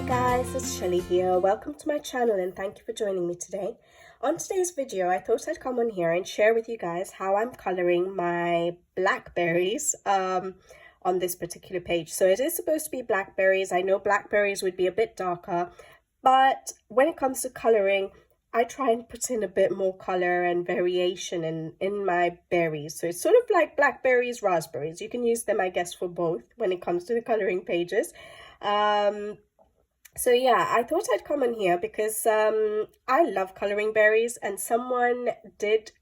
guys, it's Shelly here. Welcome to my channel and thank you for joining me today. On today's video, I thought I'd come on here and share with you guys how I'm coloring my blackberries on this particular page. So it is supposed to be blackberries. I know blackberries would be a bit darker, but when it comes to coloring, I try and put in a bit more color and variation in my berries. So it's sort of like blackberries, raspberries. You can use them, I guess, for both when it comes to the coloring pages. So yeah, I thought I'd come on here because I love coloring berries, and someone did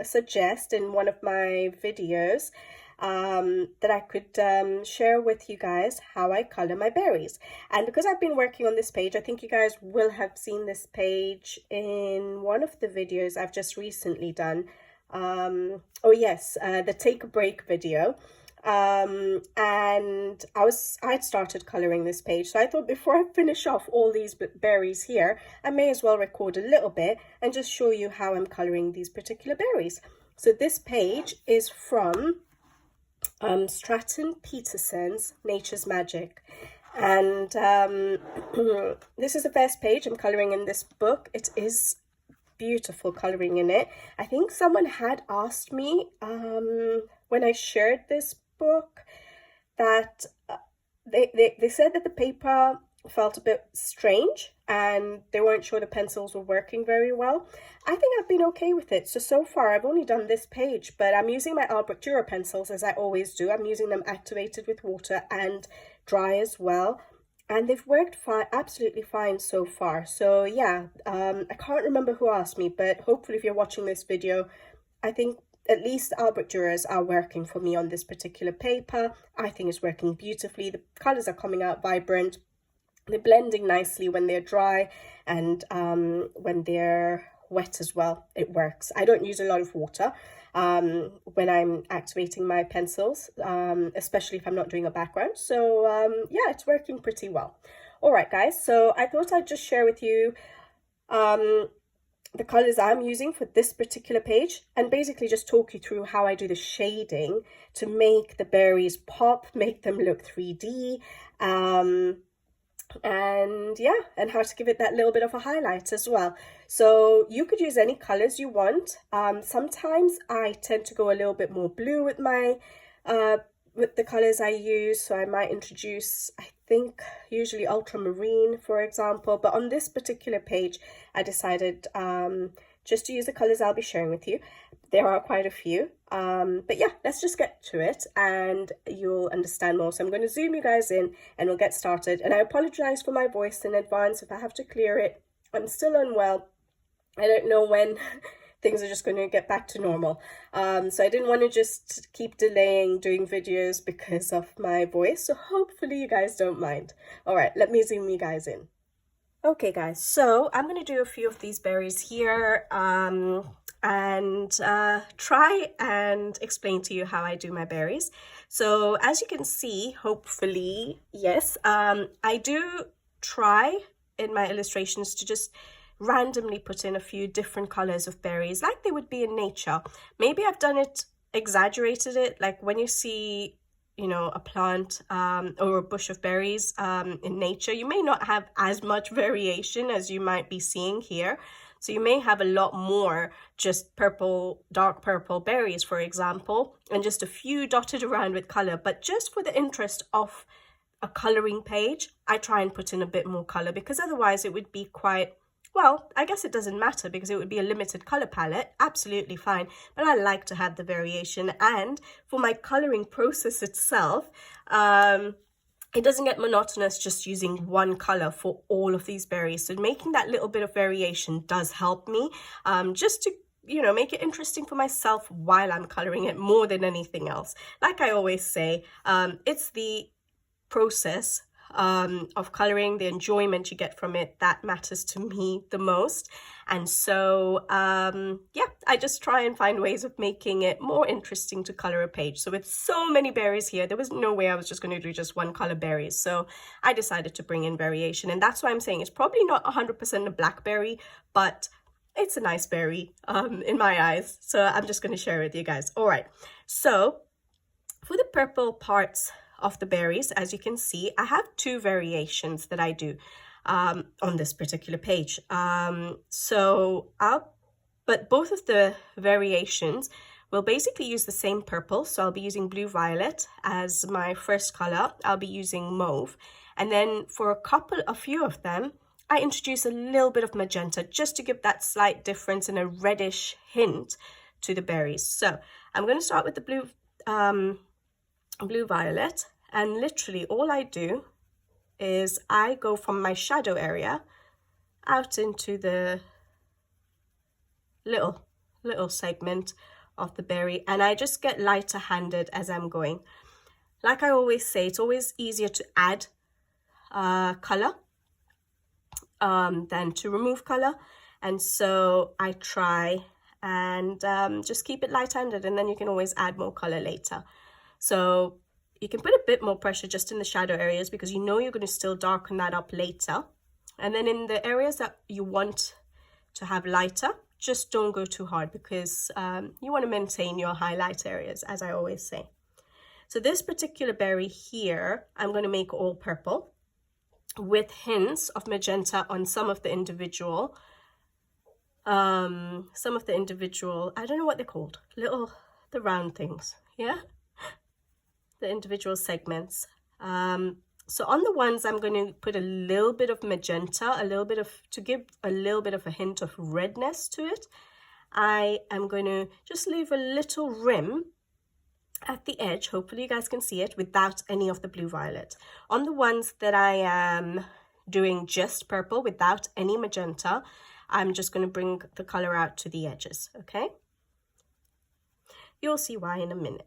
suggest in one of my videos that I could share with you guys how I color my berries. And because I've been working on this page, I think you guys will have seen this page in one of the videos I've just recently done. Oh yes, the take a break video. And I'd started coloring this page, so I thought before I finish off all these berries here, I may as well record a little bit and just show you how I'm coloring these particular berries. So this page is from Stratten Peterson's Nature's Magic, and this is the first page I'm coloring in this book. It is beautiful coloring in it. I think someone had asked me when I shared this book that they said that the paper felt a bit strange and they weren't sure the pencils were working very well. I think I've been okay with it. So far I've only done this page, but I'm using my Albrecht Dürer pencils as I always do. I'm using them activated with water and dry as well, and they've worked fine, absolutely fine so far. So yeah, I can't remember who asked me, but hopefully if you're watching this video, I think at least Albrecht Dürers are working for me on this particular paper. I think it's working beautifully. The colors are coming out vibrant. They're blending nicely when they're dry, and when they're wet as well, it works. I don't use a lot of water when I'm activating my pencils, especially if I'm not doing a background. So yeah, it's working pretty well. All right, guys, so I thought I'd just share with you the colors I'm using for this particular page, and basically just talk you through how I do the shading to make the berries pop, make them look 3D, and yeah, and how to give it that little bit of a highlight as well. So you could use any colors you want. Sometimes I tend to go a little bit more blue with my with the colors I use, so I might introduce, I think, usually ultramarine, for example. But on this particular page, I decided just to use the colors I'll be sharing with you. There are quite a few, but yeah, let's just get to it and you'll understand more. So I'm going to zoom you guys in and we'll get started. And I apologize for my voice in advance if I have to clear it. I'm still unwell. I don't know when things are just going to get back to normal. So I didn't want to just keep delaying doing videos because of my voice. So hopefully you guys don't mind. All right, let me zoom you guys in. Okay, guys, so I'm going to do a few of these berries here and try and explain to you how I do my berries. So as you can see, hopefully, yes, I do try in my illustrations to just randomly put in a few different colors of berries like they would be in nature. Maybe I've done it, exaggerated it, like when you see, you know, a plant or a bush of berries in nature, you may not have as much variation as you might be seeing here. So you may have a lot more just purple, dark purple berries, for example, and just a few dotted around with color. But just for the interest of a coloring page, I try and put in a bit more color, because otherwise it would be quite, well, I guess it doesn't matter because it would be a limited color palette, absolutely fine. But I like to have the variation, and for my coloring process itself, it doesn't get monotonous just using one color for all of these berries. So making that little bit of variation does help me just to, you know, make it interesting for myself while I'm coloring it more than anything else. Like I always say, it's the process of coloring, the enjoyment you get from it, that matters to me the most. And so yeah, I just try and find ways of making it more interesting to color a page. So with so many berries here, there was no way I was just going to do just one color berries, so I decided to bring in variation. And that's why I'm saying it's probably not 100% a blackberry, but it's a nice berry in my eyes, so I'm just going to share it with you guys. All right, so for the purple parts of the berries, as you can see, I have two variations that I do. on this particular page. But both of the variations will basically use the same purple. So I'll be using blue violet as my first color. I'll be using mauve. And then for a few of them, I introduce a little bit of magenta just to give that slight difference and a reddish hint to the berries. So I'm going to start with the blue violet, and literally all I do is I go from my shadow area out into the little segment of the berry, and I just get lighter handed as I'm going. Like I always say, it's always easier to add color than to remove color, and so I try and just keep it light-handed, and then you can always add more color later. So you can put a bit more pressure just in the shadow areas because you know you're going to still darken that up later, and then in the areas that you want to have lighter, just don't go too hard because you want to maintain your highlight areas, as I always say. So this particular berry here, I'm going to make all purple with hints of magenta on some of the individual, I don't know what they're called, the round things, yeah? The individual segments. So on the ones I'm going to put a little bit of magenta, to give a little bit of a hint of redness to it. I am going to just leave a little rim at the edge. Hopefully you guys can see it without any of the blue violet. On the ones that I am doing just purple without any magenta, I'm just going to bring the color out to the edges, okay? You'll see why in a minute.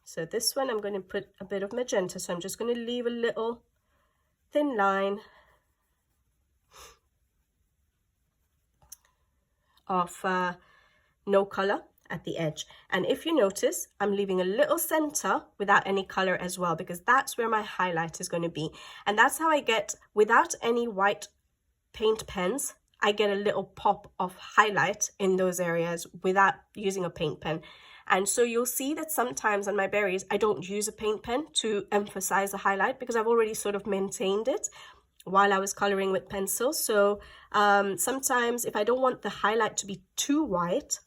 So this one I'm going to put a bit of magenta, so I'm just going to leave a little thin line of no color at the edge. And if you notice, I'm leaving a little center without any color as well, because that's where my highlight is going to be. And that's how I get, without any white paint pens, I get a little pop of highlight in those areas without using a paint pen. And so you'll see that sometimes on my berries, I don't use a paint pen to emphasize the highlight because I've already sort of maintained it while I was coloring with pencil. So sometimes if I don't want the highlight to be too white,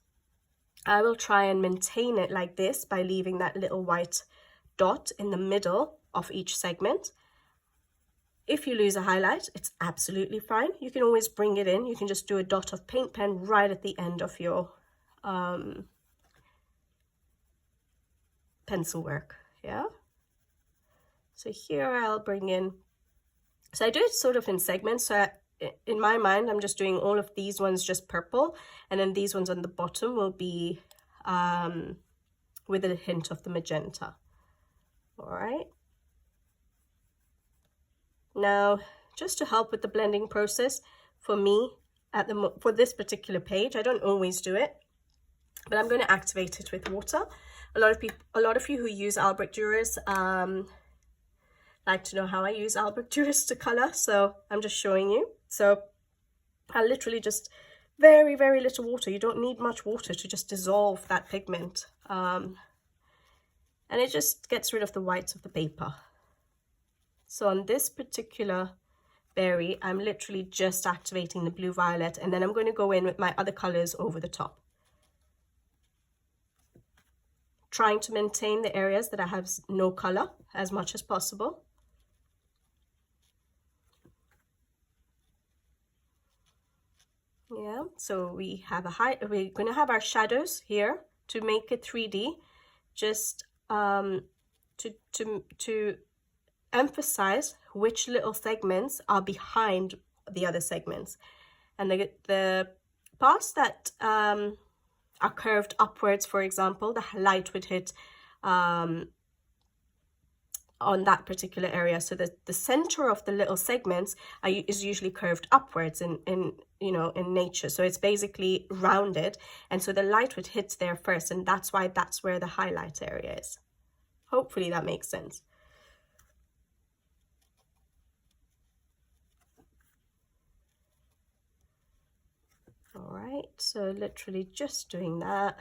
I will try and maintain it like this by leaving that little white dot in the middle of each segment. If you lose a highlight, it's absolutely fine. You can always bring it in. You can just do a dot of paint pen right at the end of your pencil work, yeah? So here I'll bring in, so I do it sort of in segments. So in my mind, I'm just doing all of these ones just purple, and then these ones on the bottom will be with a hint of the magenta. All right. Now, just to help with the blending process, for me, for this particular page, I don't always do it, but I'm going to activate it with water. A lot of you who use Albrecht Dürers like to know how I use Albrecht Dürers to color, so I'm just showing you. So I literally just very, very little water. You don't need much water to just dissolve that pigment, and it just gets rid of the whites of the paper. So on this particular berry, I'm literally just activating the blue violet, and then I'm going to go in with my other colors over the top, trying to maintain the areas that I have no color as much as possible. Yeah, so we have we're going to have our shadows here to make it 3D, just to emphasize which little segments are behind the other segments. And the parts that are curved upwards, for example, the light would hit on that particular area. So the center of the little segments is usually curved upwards in nature. So it's basically rounded, and so the light would hit there first, and that's where the highlight area is. Hopefully that makes sense. All right, so literally just doing that.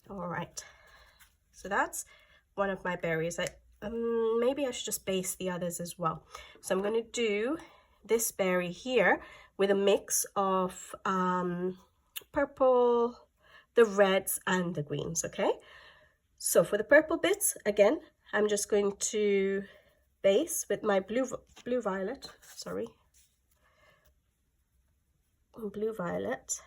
All right, So that's one of my berries. Maybe I should just base the others as well. So I'm going to do this berry here with a mix of purple, the reds and the greens, okay? So for the purple bits, again, I'm just going to base with my blue violet, sorry. Blue violet.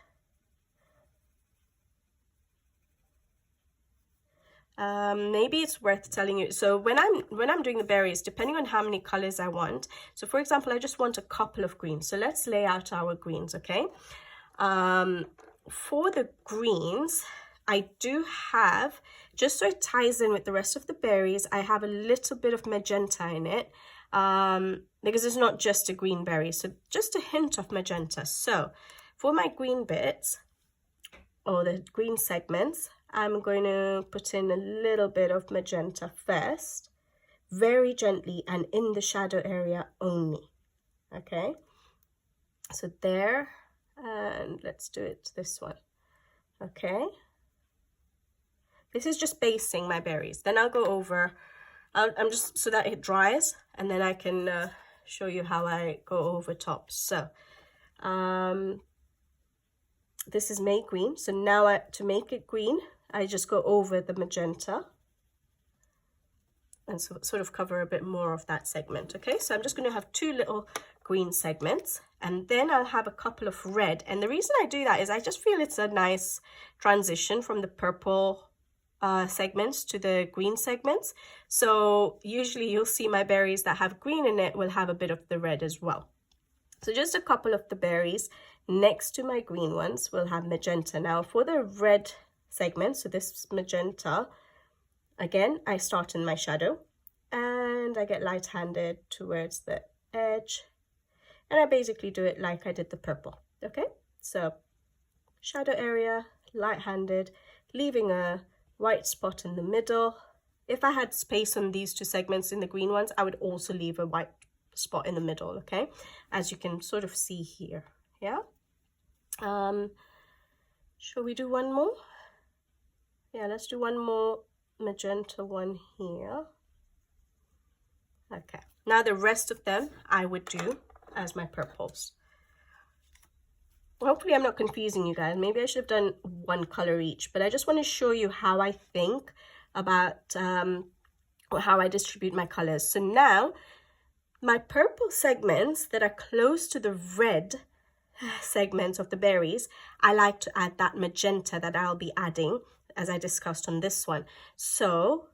Maybe it's worth telling you, so when I'm doing the berries, depending on how many colors I want, so for example I just want a couple of greens, so let's lay out our greens, okay? For the greens, I do have, just so it ties in with the rest of the berries, I have a little bit of magenta in it, because it's not just a green berry, so just a hint of magenta. So for my green bits, or the green segments, I'm going to put in a little bit of magenta first, very gently and in the shadow area only, okay? So there, and let's do it this one, okay? This is just basing my berries. Then I'll go over, I'm just, so that it dries, and then I can show you how I go over top. So, this is May green. So now to make it green, I just go over the magenta and sort of cover a bit more of that segment, okay? So I'm just going to have two little green segments, and then I'll have a couple of red. And the reason I do that is I just feel it's a nice transition from the purple segments to the green segments. So usually you'll see my berries that have green in it will have a bit of the red as well. So just a couple of the berries next to my green ones will have magenta. Now for the red segment, so this magenta, again, I start in my shadow and I get light-handed towards the edge, and I basically do it like I did the purple, okay? So shadow area, light-handed, leaving a white spot in the middle. If I had space on these two segments in the green ones, I would also leave a white spot in the middle, okay? As you can sort of see here, yeah? Shall we do one more? Yeah, let's do one more magenta one here. Okay, now the rest of them I would do as my purples. Hopefully I'm not confusing you guys. Maybe I should have done one color each, but I just want to show you how I think about or how I distribute my colors. So now my purple segments that are close to the red segments of the berries, I like to add that magenta that I'll be adding as I discussed on this one. So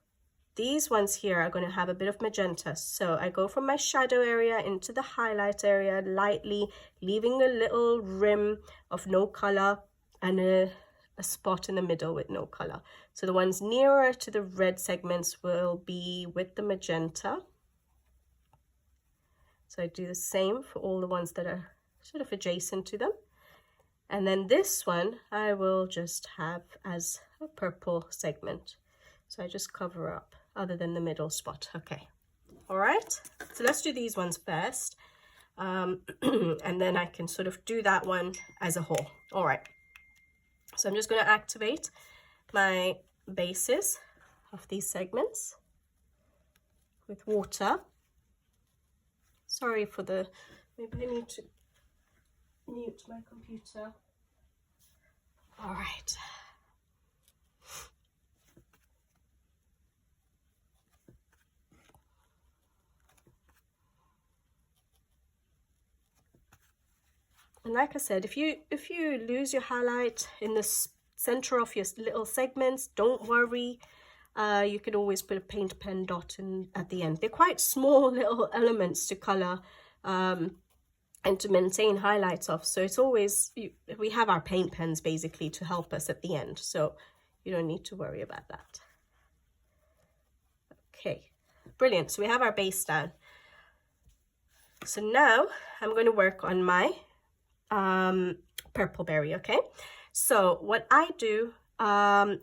these ones here are going to have a bit of magenta. So I go from my shadow area into the highlight area lightly, leaving a little rim of no color and a spot in the middle with no color. So the ones nearer to the red segments will be with the magenta. So I do the same for all the ones that are sort of adjacent to them. And then this one I will just have as a purple segment. So I just cover up other than the middle spot. Okay, all right, so let's do these ones first. And then I can sort of do that one as a whole. All right, so I'm just going to activate my bases of these segments with water. Sorry for the, maybe I need to mute my computer. All right. And like I said, if you lose your highlight in the center of your little segments, don't worry. You can always put a paint pen dot in at the end. They're quite small little elements to color and to maintain highlights off. So it's always, we have our paint pens basically to help us at the end. So you don't need to worry about that. Okay, brilliant. So we have our base down. So now I'm going to work on my purple berry, okay? So what I do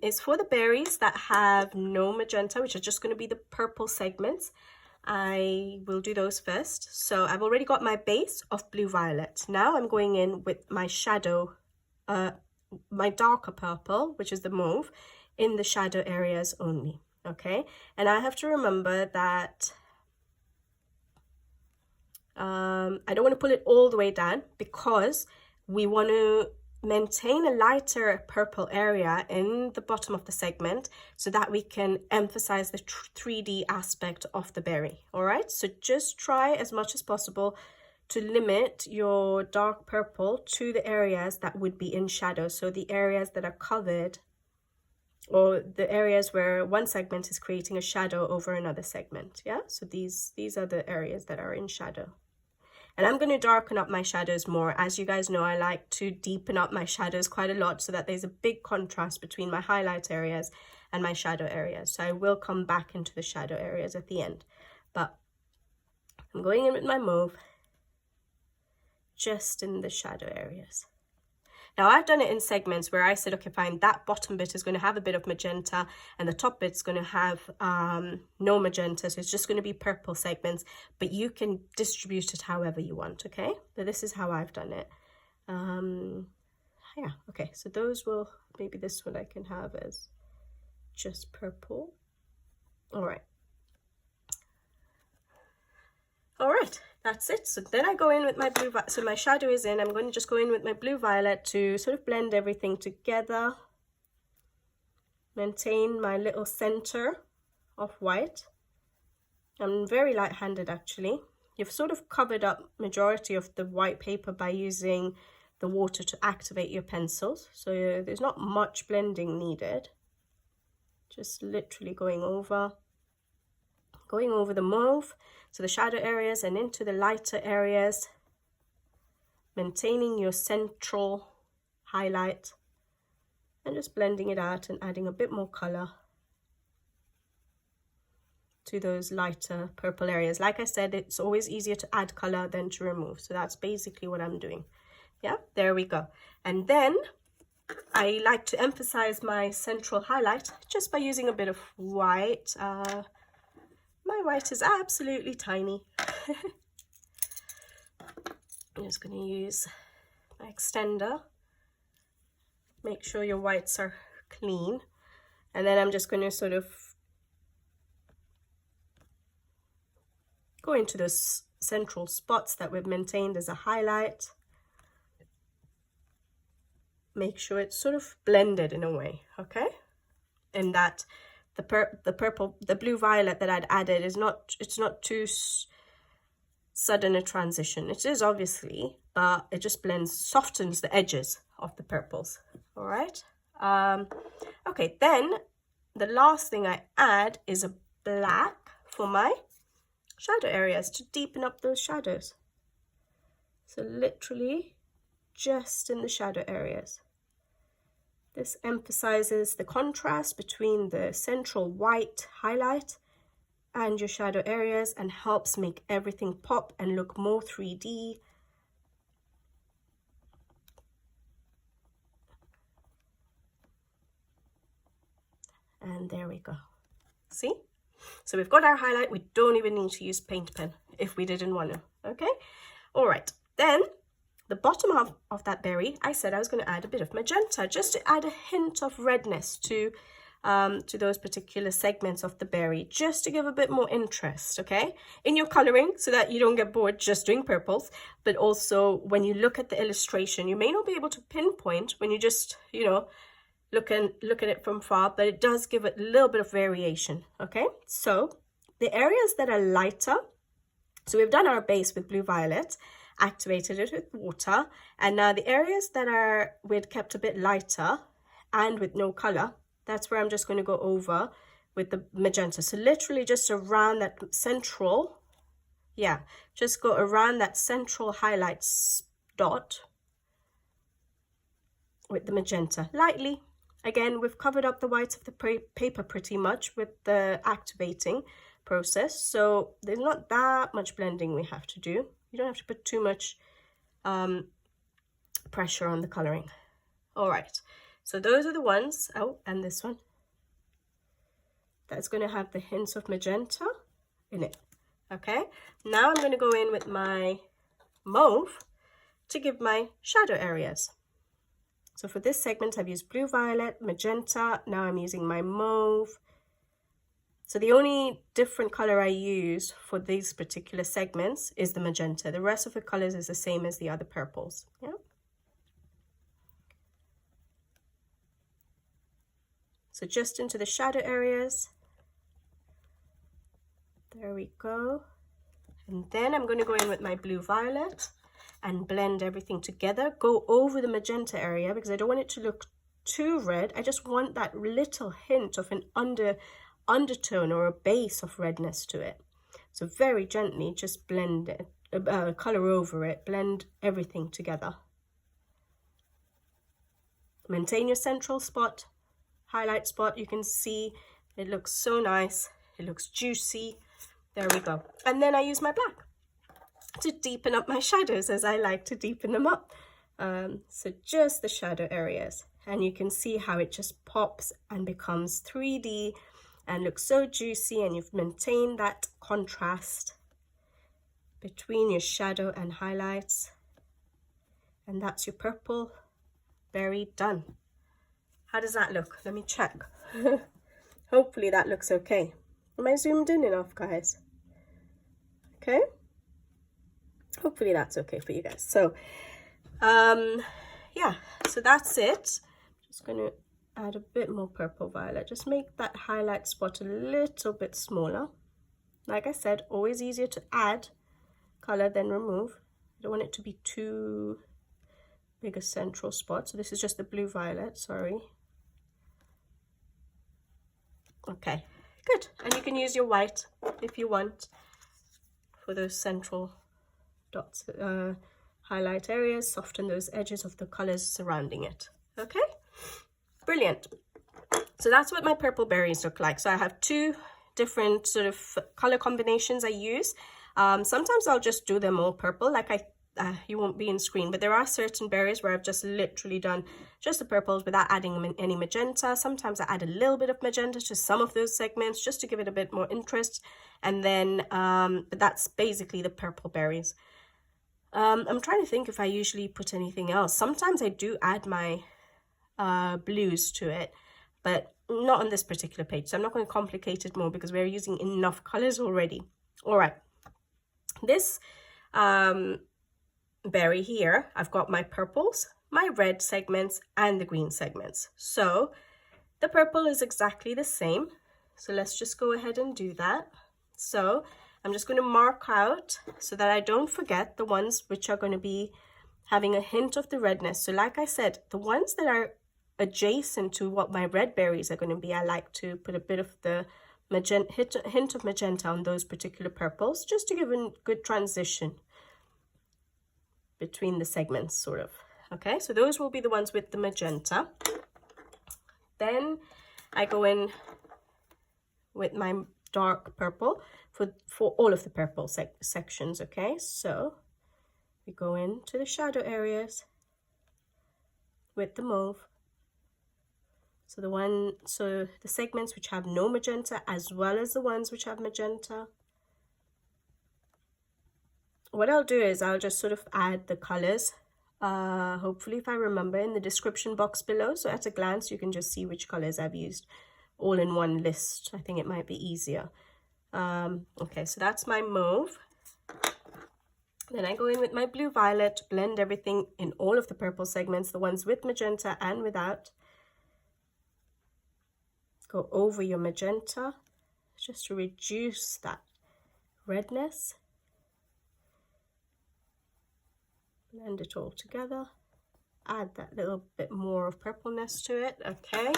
is for the berries that have no magenta, which are just going to be the purple segments, I will do those first. So I've already got my base of blue violet. Now I'm going in with my shadow, my darker purple, which is the mauve, in the shadow areas only, okay? And I have to remember that I don't want to pull it all the way down, because we want to maintain a lighter purple area in the bottom of the segment so that we can emphasize the 3D aspect of the berry. All right, so just try as much as possible to limit your dark purple to the areas that would be in shadow, so the areas that are covered, or the areas where one segment is creating a shadow over another segment. Yeah, so these are the areas that are in shadow. And I'm going to darken up my shadows more. As you guys know, I like to deepen up my shadows quite a lot so that there's a big contrast between my highlight areas and my shadow areas. So I will come back into the shadow areas at the end. But I'm going in with my mauve just in the shadow areas. Now I've done it in segments where I said, okay, fine, that bottom bit is going to have a bit of magenta and the top bit's going to have no magenta, so it's just going to be purple segments, but you can distribute it however you want, okay? So this is how I've done it. Yeah, okay, so those will, maybe this one I can have as just purple. All right. All right, that's it. So then I go in with my blue, so my shadow is in. I'm going to just go in with my blue violet to sort of blend everything together. Maintain my little center of white. I'm very light-handed actually. You've sort of covered up majority of the white paper by using the water to activate your pencils. So there's not much blending needed. Just literally going over the mauve, so the shadow areas and into the lighter areas, maintaining your central highlight and just blending it out and adding a bit more color to those lighter purple areas. Like I said, it's always easier to add color than to remove, so that's basically what I'm doing. Yeah, there we go. And then I like to emphasize my central highlight just by using a bit of white. My white is absolutely tiny. I'm just going to use my extender. Make sure your whites are clean. And then I'm just going to sort of go into those central spots that we've maintained as a highlight. Make sure it's sort of blended in a way, okay? And that the blue violet that I'd added is not, it's not too sudden a transition. It is obviously, but it just blends, softens the edges of the purples. All right. Okay, then the last thing I add is a black for my shadow areas to deepen up those shadows. So literally just in the shadow areas. This emphasizes the contrast between the central white highlight and your shadow areas and helps make everything pop and look more 3D. And there we go. See? So we've got our highlight. We don't even need to use paint pen if we didn't want to. Okay? All right. Then the bottom of that berry, I said I was going to add a bit of magenta just to add a hint of redness to those particular segments of the berry, just to give a bit more interest, okay, in your coloring, so that you don't get bored just doing purples. But also when you look at the illustration, you may not be able to pinpoint when you just, you know, look at it from far, but it does give it a little bit of variation. Okay, so the areas that are lighter, so we've done our base with blue violet, activated it with water, and now the areas that are we'd kept a bit lighter and with no color, that's where I'm just going to go over with the magenta. So literally just around that central, yeah, just go around that central highlight dot with the magenta lightly. Again, we've covered up the whites of the paper pretty much with the activating process, so there's not that much blending we have to do. You don't have to put too much pressure on the coloring. All right, so those are the ones, oh, and this one, that's going to have the hints of magenta in it. Okay, now I'm going to go in with my mauve to give my shadow areas. So for this segment, I've used blue, violet, magenta. Now I'm using my mauve. So the only different color I use for these particular segments is the magenta. The rest of the colors is the same as the other purples. Yeah. So just into the shadow areas. There we go. And then I'm going to go in with my blue violet and blend everything together. Go over the magenta area because I don't want it to look too red. I just want that little hint of an undertone or a base of redness to it. So very gently just blend it, color over it, blend everything together. Maintain your central spot, highlight spot. You can see it looks so nice. It looks juicy. There we go. And then I use my black to deepen up my shadows, as I like to deepen them up. So just the shadow areas. And you can see how it just pops and becomes 3D and looks so juicy, and you've maintained that contrast between your shadow and highlights. And that's your purple berry done. How does that look? Let me check. Hopefully that looks okay. Am I zoomed in enough, guys? Okay. Hopefully that's okay for you guys. So, yeah, so that's it. Just going to add a bit more purple violet. Just make that highlight spot a little bit smaller. Like I said, always easier to add color than remove. I don't want it to be too big a central spot. So this is just the blue violet, sorry. Okay, good. And you can use your white if you want for those central dots, highlight areas, soften those edges of the colors surrounding it. Okay, brilliant. So that's what my purple berries look like. So I have two different sort of color combinations I use. Sometimes I'll just do them all purple, like you won't be in screen, but there are certain berries where I've just literally done just the purples without adding any magenta. Sometimes I add a little bit of magenta to some of those segments just to give it a bit more interest. And then but that's basically the purple berries. I'm trying to think if I usually put anything else. Sometimes I do add my blues to it, but not on this particular page. So I'm not going to complicate it more because we're using enough colors already. All right, this berry here, I've got my purples, my red segments, and the green segments. So the purple is exactly the same. So let's just go ahead and do that. So I'm just going to mark out so that I don't forget the ones which are going to be having a hint of the redness. So like I said, the ones that are adjacent to what my red berries are going to be, I like to put a bit of the hint of magenta on those particular purples, just to give a good transition between the segments, sort of. Okay, so those will be the ones with the magenta. Then I go in with my dark purple for all of the purple sections. Okay, so we go into the shadow areas with the mauve. So the segments which have no magenta, as well as the ones which have magenta. What I'll do is I'll just sort of add the colors, hopefully if I remember, in the description box below. So at a glance, you can just see which colors I've used all in one list. I think it might be easier. Okay, so that's my mauve. Then I go in with my blue violet, blend everything in all of the purple segments, the ones with magenta and without. Go over your magenta just to reduce that redness. Blend it all together. Add that little bit more of purpleness to it. Okay,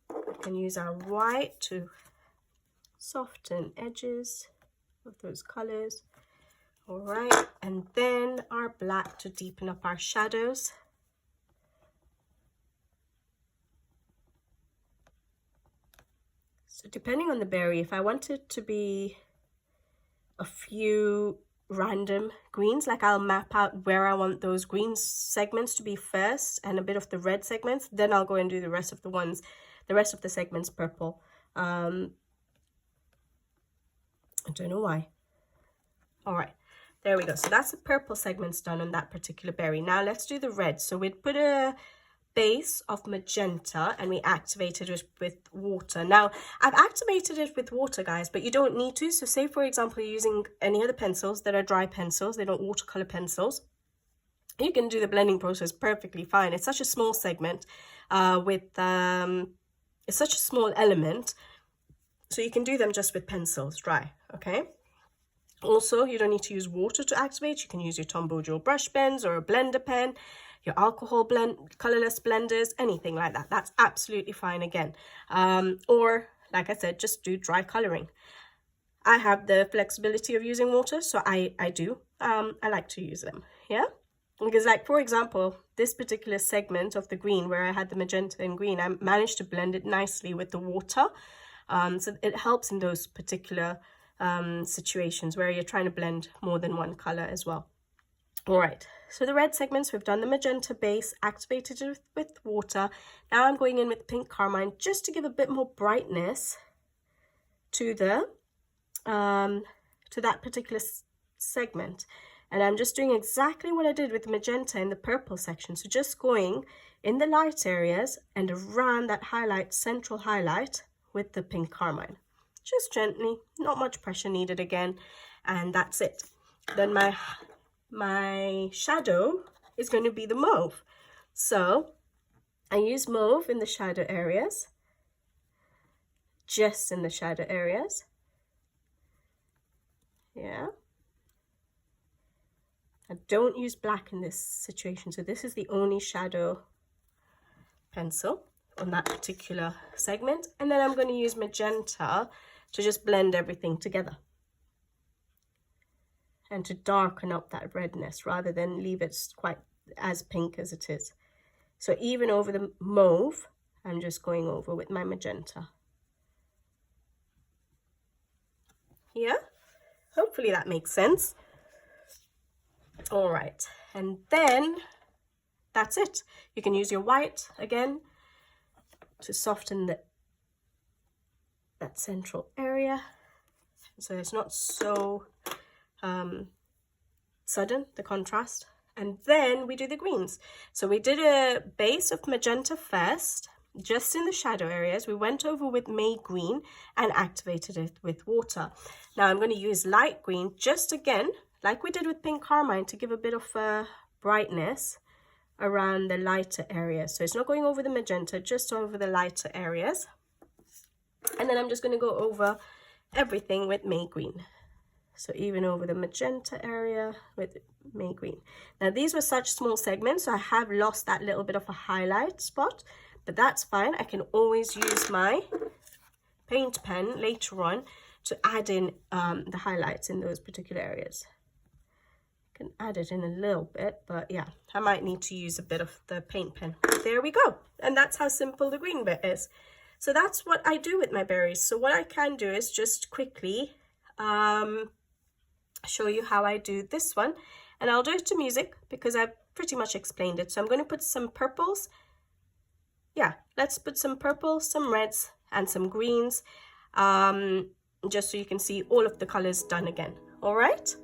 we can use our white to soften edges of those colors. All right, and then our black to deepen up our shadows. So depending on the berry, if I want it to be a few random greens, like I'll map out where I want those green segments to be first and a bit of the red segments, then I'll go and do the rest of the segments purple. I don't know why. All right, there we go. So that's the purple segments done on that particular berry. Now let's do the red. So we'd put a base of magenta and we activated it with water. Now, I've activated it with water, guys, but you don't need to. So say, for example, you're using any of the pencils that are dry pencils, they're not watercolor pencils. You can do the blending process perfectly fine. It's such a small segment it's such a small element. So you can do them just with pencils, dry, okay? Also, you don't need to use water to activate. You can use your Tombow Dual brush pens or a blender pen, your alcohol blend, colorless blenders, anything like that. That's absolutely fine again. Or, like I said, just do dry coloring. I have the flexibility of using water, so I do. I like to use them, yeah? Because, like, for example, this particular segment of the green where I had the magenta and green, I managed to blend it nicely with the water. So it helps in those particular situations where you're trying to blend more than one color as well. All right, so the red segments, we've done the magenta base, activated it with water. Now I'm going in with pink carmine just to give a bit more brightness to the to that particular segment. And I'm just doing exactly what I did with the magenta in the purple section. So just going in the light areas and around that highlight, central highlight, with the pink carmine. Just gently, not much pressure needed again, and that's it. Then my shadow is going to be the mauve. So I use mauve in the shadow areas, just in the shadow areas. Yeah. I don't use black in this situation, so this is the only shadow pencil on that particular segment. And then I'm going to use magenta to just blend everything together and to darken up that redness rather than leave it quite as pink as it is. So even over the mauve, I'm just going over with my magenta. Yeah, hopefully that makes sense. All right, and then that's it. You can use your white again to soften that central area, so it's not so sudden, the contrast. And then we do the greens. So we did a base of magenta first, just in the shadow areas. We went over with May green and activated it with water. Now I'm going to use light green, just again, like we did with pink carmine, to give a bit of brightness around the lighter areas. So it's not going over the magenta, just over the lighter areas. And then I'm just going to go over everything with May green. So even over the magenta area with May green. Now these were such small segments, so I have lost that little bit of a highlight spot, but that's fine. I can always use my paint pen later on to add in the highlights in those particular areas. I can add it in a little bit, but yeah, I might need to use a bit of the paint pen. There we go. And that's how simple the green bit is. So that's what I do with my berries. So what I can do is just quickly show you how I do this one. And I'll do it to music because I've pretty much explained it. So I'm going to put some purples. Yeah, let's put some purples, some reds, and some greens, just so you can see all of the colors done again. All right.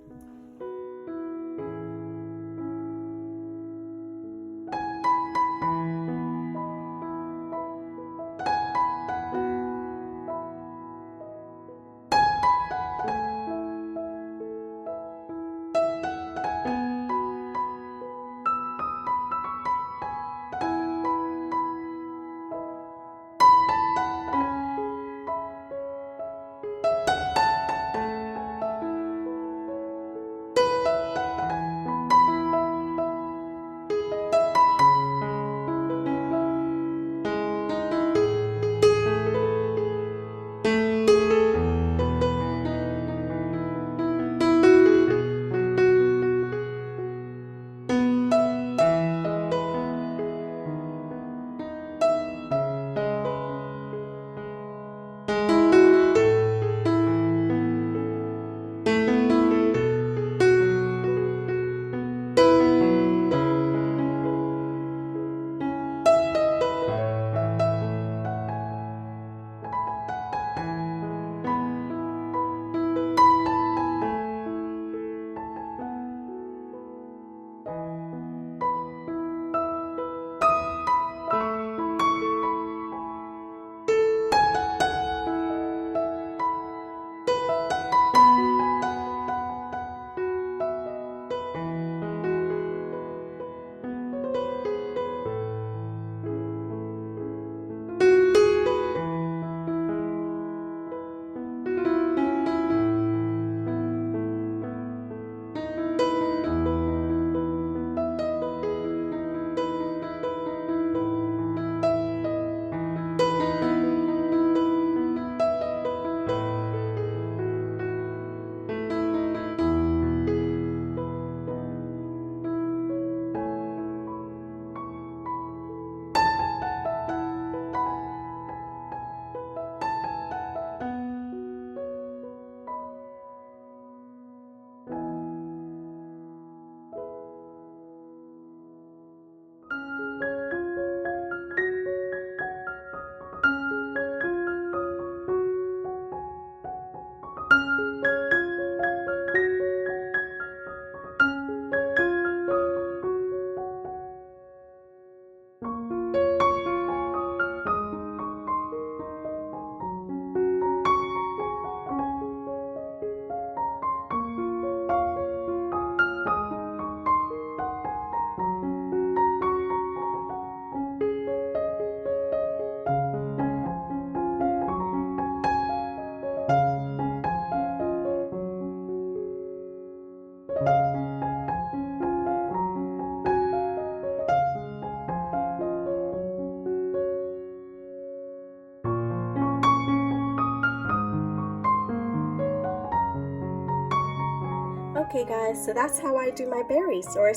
Okay guys, so that's how I do my berries, or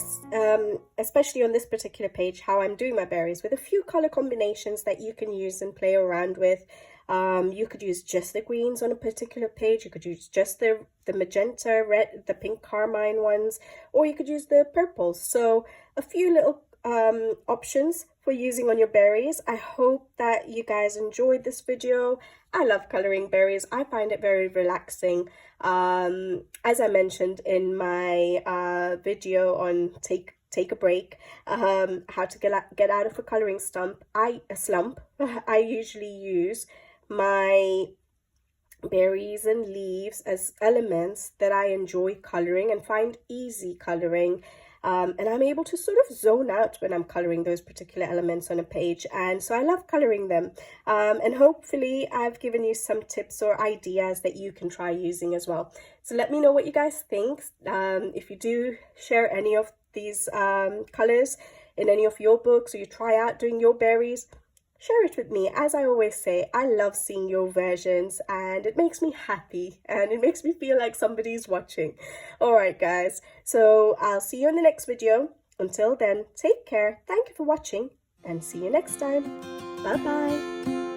especially on this particular page, how I'm doing my berries, with a few color combinations that you can use and play around with. You could use just the greens on a particular page, you could use just the magenta, red, the pink carmine ones, or you could use the purples. So a few little options for using on your berries. I hope that you guys enjoyed this video. I love coloring berries. I find it very relaxing. As I mentioned in my video on take a break, how to get out of a coloring slump, I usually use my berries and leaves as elements that I enjoy coloring and find easy coloring. And I'm able to sort of zone out when I'm coloring those particular elements on a page, and so I love coloring them. And hopefully I've given you some tips or ideas that you can try using as well. So let me know what you guys think. If you do share any of these colors in any of your books, or you try out doing your berries, share it with me. As I always say, I love seeing your versions, and it makes me happy and it makes me feel like somebody's watching. All right guys, so I'll see you in the next video. Until then, take care, thank you for watching, and see you next time. Bye bye.